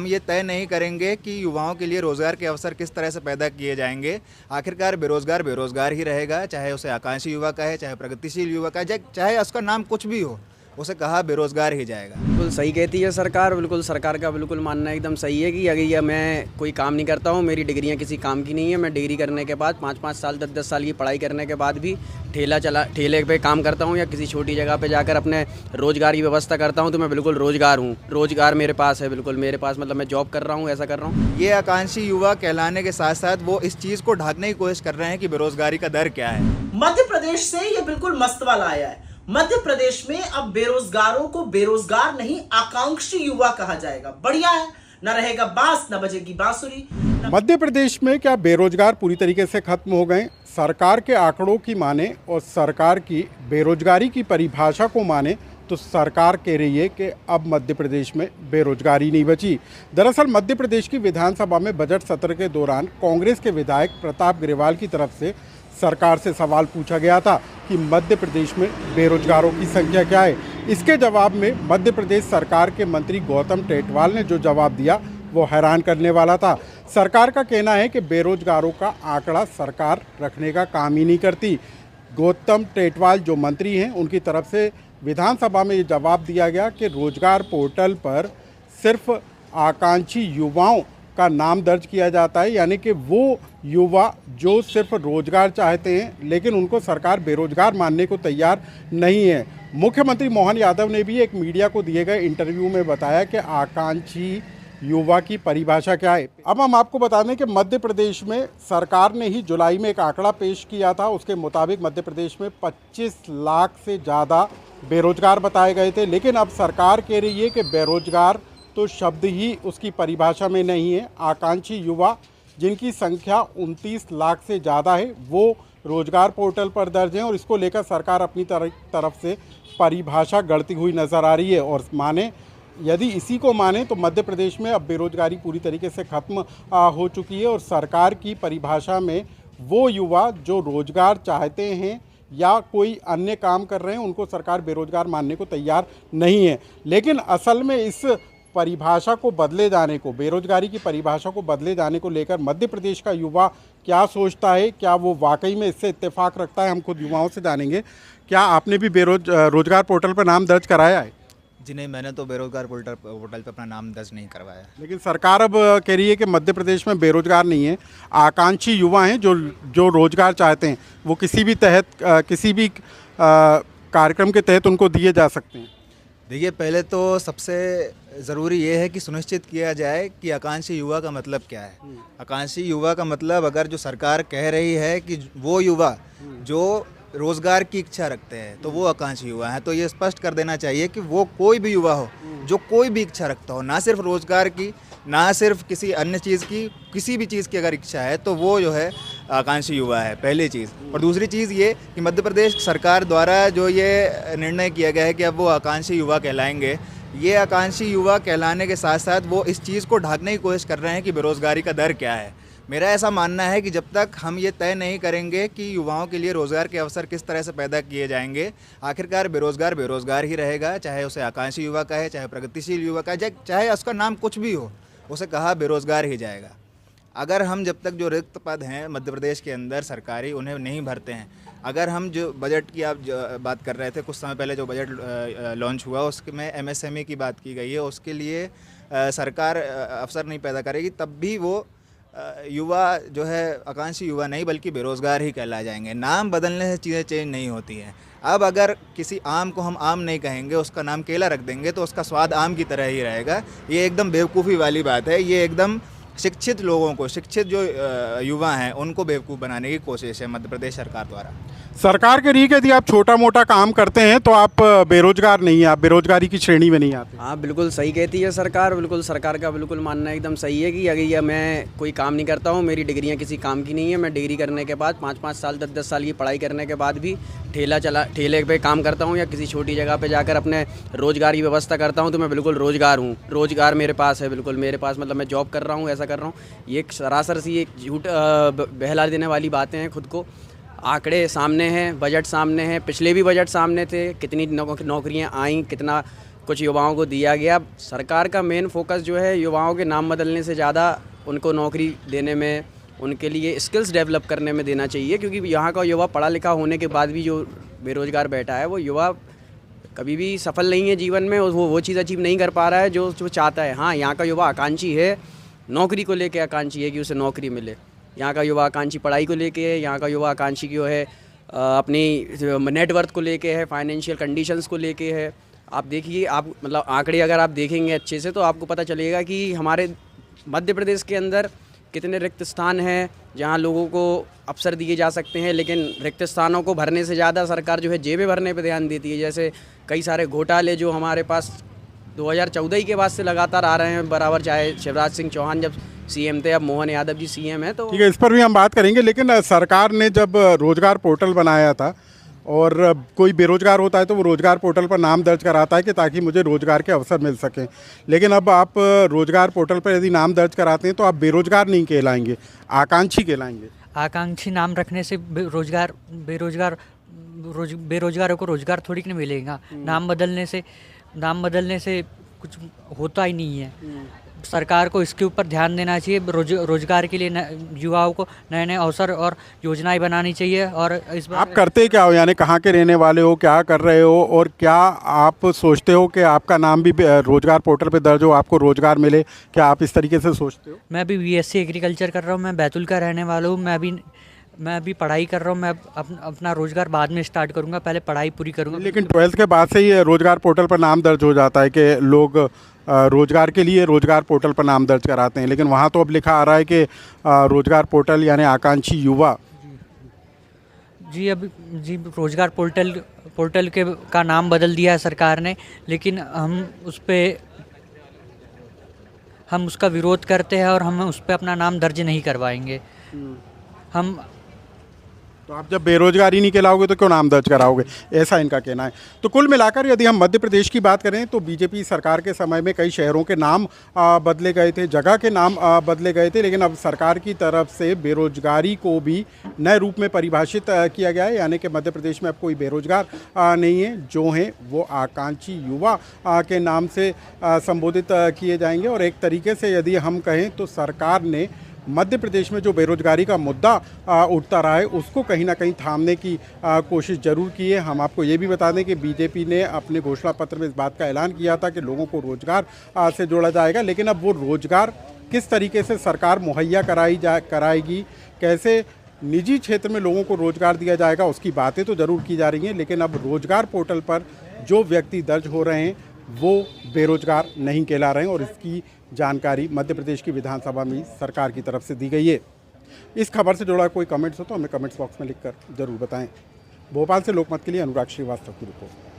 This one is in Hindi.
हम ये तय नहीं करेंगे कि युवाओं के लिए रोज़गार के अवसर किस तरह से पैदा किए जाएंगे। आखिरकार बेरोज़गार बेरोज़गार ही रहेगा, चाहे उसे आकांक्षी युवा कहे, चाहे प्रगतिशील युवा कहे, चाहे उसका नाम कुछ भी हो, उसे कहा बेरोज़गार ही जाएगा। बिल्कुल सही कहती है सरकार। बिल्कुल सरकार का बिल्कुल मानना एकदम सही है कि अगर ये मैं कोई काम नहीं करता हूँ, मेरी डिग्रियाँ किसी काम की नहीं है, मैं डिग्री करने के बाद 5-5 साल 10-10 साल की पढ़ाई करने के बाद भी ठेले पे काम करता हूँ या किसी छोटी जगह पे जाकर अपने रोज़गार की व्यवस्था करता हूँ, तो मैं बिल्कुल रोज़गार हूँ, रोज़गार मेरे पास है, बिल्कुल मेरे पास, मतलब मैं जॉब कर रहा हूँ, ऐसा कर रहा हूँ। ये आकांक्षी युवा कहलाने के साथ साथ वो इस चीज़ को ढकने की कोशिश कर रहे हैं कि बेरोज़गारी का दर क्या है। मध्य प्रदेश से ये बिल्कुल मस्त वाला आया है। मध्य प्रदेश में अब बेरोजगारों को बेरोजगार नहीं आकांक्षी युवा कहा जाएगा। बढ़िया है, न रहेगा बांस न बजेगी बांसुरी। मध्य प्रदेश में क्या बेरोजगार पूरी तरीके से खत्म हो गए? सरकार के आंकड़ों की माने और सरकार की बेरोजगारी की परिभाषा को माने तो सरकार कह रही है कि अब मध्य प्रदेश में बेरोजगारी नहीं बची। दरअसल मध्य प्रदेश की विधानसभा में बजट सत्र के दौरान कांग्रेस के विधायक प्रताप ग्रेवाल की तरफ से सरकार से सवाल पूछा गया था कि मध्य प्रदेश में बेरोजगारों की संख्या क्या है। इसके जवाब में मध्य प्रदेश सरकार के मंत्री गौतम टेटवाल ने जो जवाब दिया वो हैरान करने वाला था। सरकार का कहना है कि बेरोजगारों का आंकड़ा सरकार रखने का काम ही नहीं करती। गौतम टेटवाल जो मंत्री हैं, उनकी तरफ से विधानसभा में ये जवाब दिया गया कि रोजगार पोर्टल पर सिर्फ आकांक्षी युवाओं का नाम दर्ज किया जाता है, यानी कि वो युवा जो सिर्फ रोजगार चाहते हैं, लेकिन उनको सरकार बेरोजगार मानने को तैयार नहीं है। मुख्यमंत्री मोहन यादव ने भी एक मीडिया को दिए गए इंटरव्यू में बताया कि आकांक्षी युवा की परिभाषा क्या है। अब हम आपको बता दें कि मध्य प्रदेश में सरकार ने ही जुलाई में एक आंकड़ा पेश किया था। उसके मुताबिक मध्य प्रदेश में 25 लाख से ज़्यादा बेरोजगार बताए गए थे, लेकिन अब सरकार कह रही है कि बेरोजगार तो शब्द ही उसकी परिभाषा में नहीं है। आकांक्षी युवा जिनकी संख्या 29 लाख से ज़्यादा है वो रोजगार पोर्टल पर दर्ज हैं और इसको लेकर सरकार अपनी तरफ से परिभाषा गढ़ती हुई नज़र आ रही है। और माने, यदि इसी को माने तो मध्य प्रदेश में अब बेरोजगारी पूरी तरीके से ख़त्म हो चुकी है और सरकार की परिभाषा में वो युवा जो रोजगार चाहते हैं या कोई अन्य काम कर रहे हैं उनको सरकार बेरोजगार मानने को तैयार नहीं है। लेकिन असल में इस परिभाषा को बदले जाने को, बेरोजगारी की परिभाषा को बदले जाने को लेकर मध्य प्रदेश का युवा क्या सोचता है, क्या वो वाकई में इससे इत्तेफाक रखता है, हम खुद युवाओं से जानेंगे। क्या आपने भी रोजगार पोर्टल पर नाम दर्ज कराया है? जी नहीं, मैंने तो बेरोजगार पोर्टल पर अपना नाम दर्ज नहीं करवाया। लेकिन सरकार अब कह रही है कि मध्य प्रदेश में बेरोजगार नहीं है, आकांक्षी युवा हैं जो रोजगार चाहते हैं, वो किसी भी कार्यक्रम के तहत उनको दिए जा सकते हैं। देखिए, पहले तो सबसे ज़रूरी ये है कि सुनिश्चित किया जाए कि आकांक्षी युवा का मतलब क्या है। आकांक्षी युवा का मतलब, अगर जो सरकार कह रही है कि वो युवा जो रोज़गार की इच्छा रखते हैं तो वो आकांक्षी युवा हैं, तो ये स्पष्ट कर देना चाहिए कि वो कोई भी युवा हो जो कोई भी इच्छा रखता हो, ना सिर्फ रोज़गार की, ना सिर्फ किसी अन्य चीज़ की, किसी भी चीज़ की अगर इच्छा है तो वो जो है आकांक्षी युवा है, पहली चीज़। और दूसरी चीज़ ये कि मध्य प्रदेश सरकार द्वारा जो ये निर्णय किया गया है कि अब वो आकांक्षी युवा कहलाएंगे, ये आकांक्षी युवा कहलाने के साथ साथ वो इस चीज़ को ढकने की कोशिश कर रहे हैं कि बेरोज़गारी का दर क्या है। मेरा ऐसा मानना है कि जब तक हम ये तय नहीं करेंगे कि युवाओं के लिए रोज़गार के अवसर किस तरह से पैदा किए जाएंगे, आखिरकार बेरोज़गार बेरोज़गार ही रहेगा, चाहे उसे आकांक्षी युवा कहे, चाहे प्रगतिशील युवा कहे, चाहे उसका नाम कुछ भी हो, उसे कहा बेरोज़गार ही जाएगा। अगर हम जब तक जो रिक्त पद हैं मध्य प्रदेश के अंदर सरकारी, उन्हें नहीं भरते हैं, अगर हम जो बजट की आप बात कर रहे थे, कुछ समय पहले जो बजट लॉन्च हुआ उसमें MSME की बात की गई है, उसके लिए सरकार अवसर नहीं पैदा करेगी, तब भी वो युवा जो है आकांक्षी युवा नहीं बल्कि बेरोज़गार ही कहला जाएंगे। नाम बदलने से चीज़ें चेंज नहीं होती हैं। अब अगर किसी आम को हम आम नहीं कहेंगे, उसका नाम केला रख देंगे तो उसका स्वाद आम की तरह ही रहेगा। ये एकदम बेवकूफ़ी वाली बात है। ये एकदम शिक्षित लोगों को, शिक्षित जो युवा हैं उनको बेवकूफ़ बनाने की कोशिश है मध्य प्रदेश सरकार द्वारा। सरकार के लिए कि यदि आप छोटा मोटा काम करते हैं तो आप बेरोजगार नहीं हैं, आप बेरोजगारी की श्रेणी में नहीं आते। हाँ, बिल्कुल सही कहती है सरकार। बिल्कुल सरकार का बिल्कुल मानना एकदम सही है कि अगर ये मैं कोई काम नहीं करता हूँ, मेरी डिग्रियाँ किसी काम की नहीं है, मैं डिग्री करने के बाद 5-5 साल 10-10 साल की पढ़ाई करने के बाद भी ठेले पे काम करता हूँ या किसी छोटी जगह पे जाकर अपने रोज़गार की व्यवस्था करता हूँ, तो मैं बिल्कुल रोज़गार हूँ, रोज़गार मेरे पास है, बिल्कुल मेरे पास, मतलब मैं जॉब कर रहा हूँ, ऐसा कर रहा हूँ। ये सरासर सी एक झूठ बहला देने वाली बातें हैं खुद को। आंकड़े सामने हैं, बजट सामने हैं, पिछले भी बजट सामने थे, कितनी नौकरियां आईं, कितना कुछ युवाओं को दिया गया। सरकार का मेन फोकस जो है युवाओं के नाम बदलने से ज़्यादा उनको नौकरी देने में, उनके लिए स्किल्स डेवलप करने में देना चाहिए, क्योंकि यहाँ का युवा पढ़ा लिखा होने के बाद भी जो बेरोज़गार बैठा है वो युवा कभी भी सफल नहीं है जीवन में, वो चीज़ अचीव नहीं कर पा रहा है जो चाहता है। हाँ, यहाँ का युवा आकांक्षी है, नौकरी को लेकर आकांक्षी है कि उसे नौकरी मिले। यहाँ का युवा आकांक्षी पढ़ाई को लेके है, यहाँ का युवा आकांक्षी जो है अपनी नेटवर्थ को लेके है, फाइनेंशियल कंडीशंस को लेके है। आप देखिए, आप मतलब आंकड़े अगर आप देखेंगे अच्छे से तो आपको पता चलेगा कि हमारे मध्य प्रदेश के अंदर कितने रिक्त स्थान हैं जहाँ लोगों को अवसर दिए जा सकते हैं, लेकिन रिक्त स्थानों को भरने से ज़्यादा सरकार जो है जेबें भरने पर ध्यान देती है। जैसे कई सारे घोटाले जो हमारे पास 2014 के बाद से लगातार आ रहे हैं बराबर, चाहे शिवराज सिंह चौहान जब सीएम थे, अब मोहन यादव जी सीएम है। तो ठीक है, इस पर भी हम बात करेंगे, लेकिन सरकार ने जब रोजगार पोर्टल बनाया था और कोई बेरोजगार होता है तो वो रोजगार पोर्टल पर नाम दर्ज कराता है कि ताकि मुझे रोजगार के अवसर मिल सकें, लेकिन अब आप रोजगार पोर्टल पर यदि नाम दर्ज कराते हैं तो आप बेरोजगार नहीं कहलाएंगे, आकांक्षी कहलाएंगे। आकांक्षी नाम रखने से बेरोजगारों को रोजगार थोड़ी नहीं मिलेगा। नाम बदलने से कुछ होता ही नहीं है। सरकार को इसके ऊपर ध्यान देना चाहिए। रोजगार के लिए युवाओं को नए नए अवसर और योजनाएं बनानी चाहिए। और इस बार आप करते क्या हो, यानी कहाँ के रहने वाले हो, क्या कर रहे हो, और क्या आप सोचते हो कि आपका नाम भी रोजगार पोर्टल पे दर्ज हो, आपको रोजगार मिले? क्या आप इस तरीके से सोचते हो? मैं भी BSc एग्रीकल्चर कर रहा हूँ, मैं बैतूल का रहने वाला हूँ। मैं अभी पढ़ाई कर रहा हूँ। मैं अपना रोजगार बाद में स्टार्ट करूँगा, पहले पढ़ाई पूरी करूँगा। लेकिन 12th के बाद से ही रोजगार पोर्टल पर नाम दर्ज हो जाता है कि लोग रोजगार के लिए रोजगार पोर्टल पर नाम दर्ज कराते हैं, लेकिन वहाँ तो अब लिखा आ रहा है कि रोजगार पोर्टल यानी आकांक्षी युवा। जी रोजगार पोर्टल का नाम बदल दिया है सरकार ने, लेकिन हम उसका विरोध करते हैं और हम उस पर अपना नाम दर्ज नहीं करवाएंगे। तो आप जब बेरोजगार ही नहीं कहलाओगे तो क्यों नाम दर्ज कराओगे, ऐसा इनका कहना है। तो कुल मिलाकर यदि हम मध्य प्रदेश की बात करें तो बीजेपी सरकार के समय में कई शहरों के नाम बदले गए थे, जगह के नाम बदले गए थे, लेकिन अब सरकार की तरफ से बेरोजगारी को भी नए रूप में परिभाषित किया गया है, यानी कि मध्य प्रदेश में अब कोई बेरोजगार नहीं है, जो हैं वो आकांक्षी युवा के नाम से संबोधित किए जाएंगे। और एक तरीके से यदि हम कहें तो सरकार ने मध्य प्रदेश में जो बेरोजगारी का मुद्दा उठता रहा है उसको कहीं ना कहीं थामने की कोशिश जरूर की है। हम आपको ये भी बता दें कि बीजेपी ने अपने घोषणा पत्र में इस बात का ऐलान किया था कि लोगों को रोजगार से जोड़ा जाएगा, लेकिन अब वो रोजगार किस तरीके से सरकार मुहैया कराएगी, कैसे निजी क्षेत्र में लोगों को रोजगार दिया जाएगा, उसकी बातें तो ज़रूर की जा रही हैं, लेकिन अब रोजगार पोर्टल पर जो व्यक्ति दर्ज हो रहे हैं वो बेरोजगार नहीं कहला रहे हैं, और इसकी जानकारी मध्य प्रदेश की विधानसभा में सरकार की तरफ से दी गई है। इस खबर से जुड़ा कोई कमेंट्स हो तो हमें कमेंट्स बॉक्स में लिखकर जरूर बताएं। भोपाल से लोकमत के लिए अनुराग श्रीवास्तव की रिपोर्ट।